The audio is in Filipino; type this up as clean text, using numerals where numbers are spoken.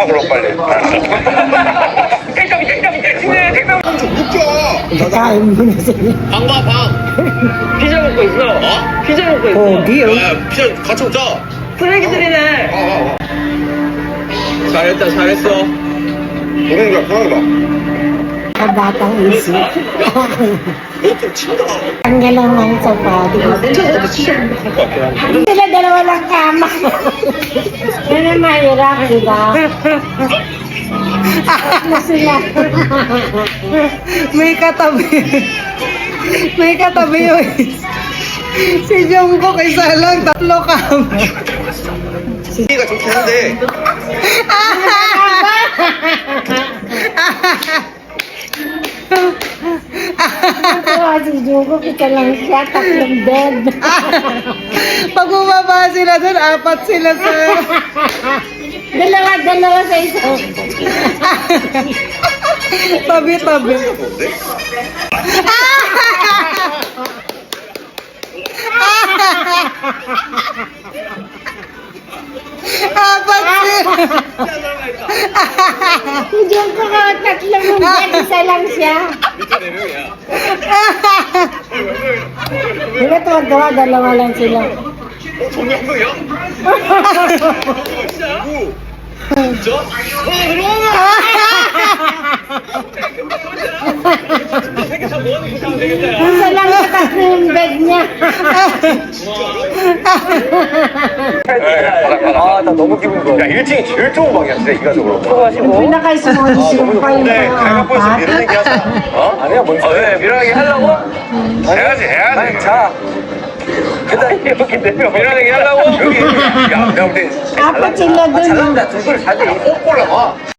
가 그럼 빨리. 택배 웃겨. Kain mo na sila. 방 봐, 방. 피자 먹고 있어. 어? 피자 먹고 있어. Pogi, oh. 야, 피자 같이 먹자. 쓰레기들이네. 잘했다, 잘했어. 보는 거야, 편하게 봐. Kabatang isip. 너좀 친다. Tanggalan sa body. Sila dalawa lang kama. Yan ang mahirap, di ba? Ano sila? May katabi. May katabi yun. Si Jungkook isa lang, tatlo kami. Si가 좋긴 한데. Si Jugo, kita lang siya, tatlong bed. Pag bumaba sila dun, apat sila sa... Dalawa sa isa. Tabi-tabi. Apat sila. Si Jugo, tatlong bed, isa lang siya. 밑에 4명이야. Sila tuwa-tuwa, dalawa lang sila. 정명석이야? 진짜? 진짜? 세계사 뭐하는 곳이면 되겠다. Isa lang sa tatlong bed niya. 아, 나 너무 기분 좋아. 야, 1층이 제일 좋은 방이야, 진짜 인간적으로. Pinakaisumunod yung pa yung 네, 가위바위보에서 apat. 밀어내기 하자. 어? 아니야, 뭔 소리야. 왜, 밀어내기 하려고? 해야지. 자. 일단 이렇게 내면 밀어내기 하려고? 여기, 야, 내가 볼때 Apat sila dun. 잘난다. 둘 사지. 꼭 골라봐.